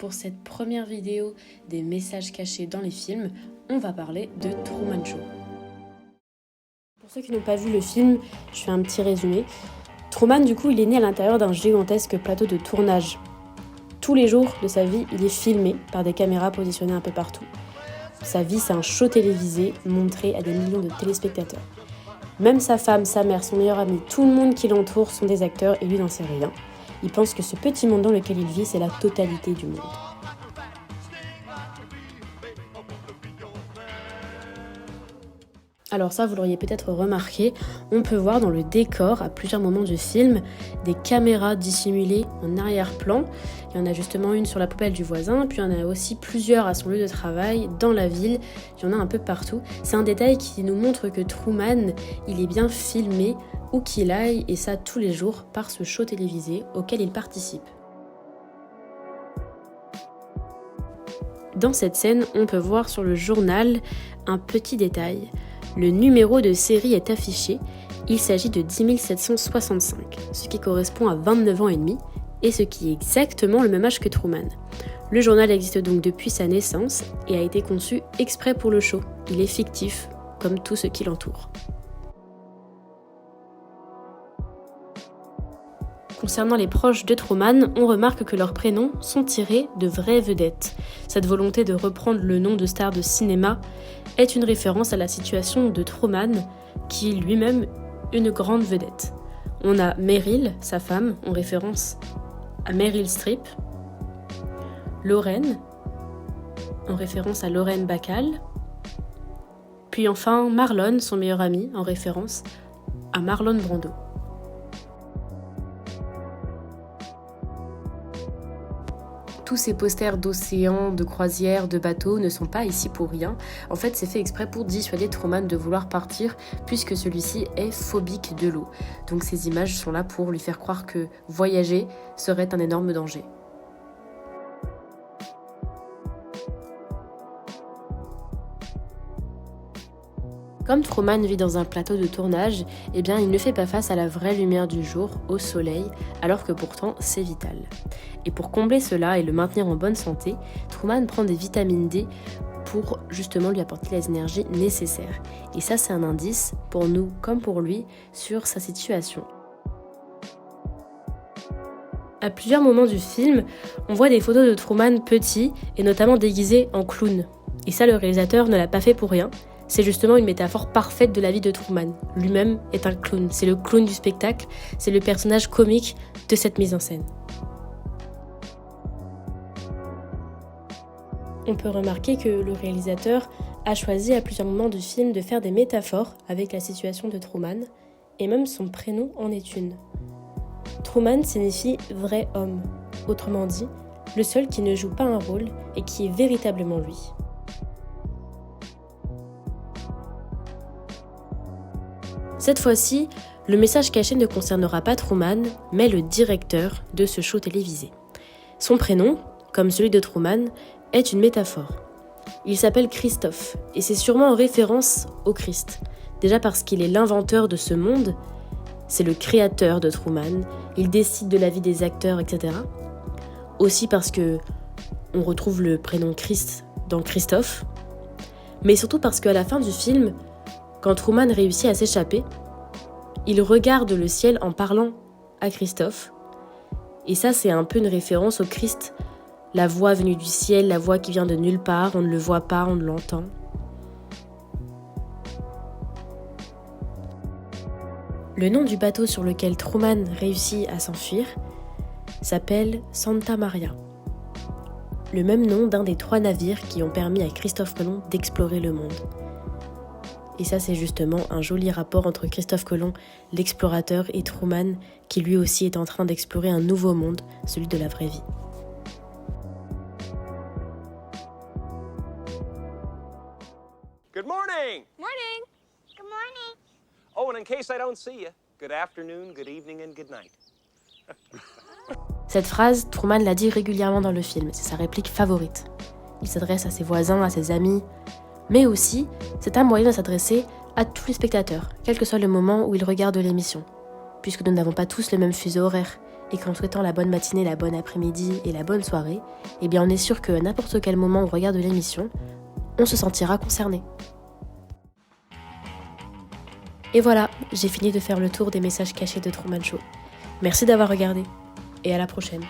pour cette première vidéo des messages cachés dans les films, on va parler de Truman Show. Pour ceux qui n'ont pas vu le film, je fais un petit résumé. Truman, du coup, il est né à l'intérieur d'un gigantesque plateau de tournage. Tous les jours de sa vie, il est filmé par des caméras positionnées un peu partout. Sa vie, c'est un show télévisé montré à des millions de téléspectateurs. Même sa femme, sa mère, son meilleur ami, tout le monde qui l'entoure sont des acteurs et lui n'en sait rien. Il pense que ce petit monde dans lequel il vit, c'est la totalité du monde. Alors ça, vous l'auriez peut-être remarqué, on peut voir dans le décor, à plusieurs moments du film, des caméras dissimulées en arrière-plan. Il y en a justement une sur la poubelle du voisin, puis il y en a aussi plusieurs à son lieu de travail, dans la ville, il y en a un peu partout. C'est un détail qui nous montre que Truman, il est bien filmé où qu'il aille, et ça tous les jours, par ce show télévisé auquel il participe. Dans cette scène, on peut voir sur le journal un petit détail. Le numéro de série est affiché, il s'agit de 10 765, ce qui correspond à 29 ans et demi, et ce qui est exactement le même âge que Truman. Le journal existe donc depuis sa naissance et a été conçu exprès pour le show. Il est fictif, comme tout ce qui l'entoure. Concernant les proches de Truman, on remarque que leurs prénoms sont tirés de vraies vedettes. Cette volonté de reprendre le nom de star de cinéma est une référence à la situation de Truman, qui est lui-même une grande vedette. On a Meryl, sa femme, en référence à Meryl Streep, Lorraine, en référence à Lorraine Bacall, puis enfin Marlon, son meilleur ami, en référence à Marlon Brando. Tous ces posters d'océans, de croisières, de bateaux ne sont pas ici pour rien. En fait, c'est fait exprès pour dissuader Truman de vouloir partir, puisque celui-ci est phobique de l'eau. Donc ces images sont là pour lui faire croire que voyager serait un énorme danger. Comme Truman vit dans un plateau de tournage, il ne fait pas face à la vraie lumière du jour, au soleil, alors que pourtant c'est vital. Et pour combler cela et le maintenir en bonne santé, Truman prend des vitamines D pour justement lui apporter les énergies nécessaires. Et ça, c'est un indice, pour nous comme pour lui, sur sa situation. À plusieurs moments du film, on voit des photos de Truman petit et notamment déguisé en clown. Et ça, le réalisateur ne l'a pas fait pour rien. C'est justement une métaphore parfaite de la vie de Truman. Lui-même est un clown, c'est le clown du spectacle, c'est le personnage comique de cette mise en scène. On peut remarquer que le réalisateur a choisi à plusieurs moments du film de faire des métaphores avec la situation de Truman, et même son prénom en est une. Truman signifie « vrai homme », autrement dit, le seul qui ne joue pas un rôle et qui est véritablement lui. Cette fois-ci, le message caché ne concernera pas Truman, mais le directeur de ce show télévisé. Son prénom, comme celui de Truman, est une métaphore. Il s'appelle Christophe, et c'est sûrement en référence au Christ. Déjà parce qu'il est l'inventeur de ce monde, c'est le créateur de Truman, il décide de la vie des acteurs, etc. Aussi parce que on retrouve le prénom Christ dans Christophe, mais surtout parce qu'à la fin du film, quand Truman réussit à s'échapper, il regarde le ciel en parlant à Christophe. Et ça, c'est un peu une référence au Christ, la voix venue du ciel, la voix qui vient de nulle part, on ne le voit pas, on ne l'entend. Le nom du bateau sur lequel Truman réussit à s'enfuir s'appelle Santa Maria, le même nom d'un des 3 navires qui ont permis à Christophe Colomb d'explorer le monde. Et ça, c'est justement un joli rapport entre Christophe Colomb, l'explorateur, et Truman, qui lui aussi est en train d'explorer un nouveau monde, celui de la vraie vie. Good morning! Morning. Good morning. Oh, and in case I don't see you, good afternoon, good evening, and good night. Cette phrase, Truman l'a dit régulièrement dans le film, c'est sa réplique favorite. Il s'adresse à ses voisins, à ses amis, mais aussi, c'est un moyen de s'adresser à tous les spectateurs, quel que soit le moment où ils regardent l'émission, puisque nous n'avons pas tous le même fuseau horaire, et qu'en souhaitant la bonne matinée, la bonne après-midi et la bonne soirée, eh bien on est sûr qu'à n'importe quel moment où on regarde l'émission, on se sentira concerné. Et voilà, j'ai fini de faire le tour des messages cachés de Truman Show. Merci d'avoir regardé et à la prochaine.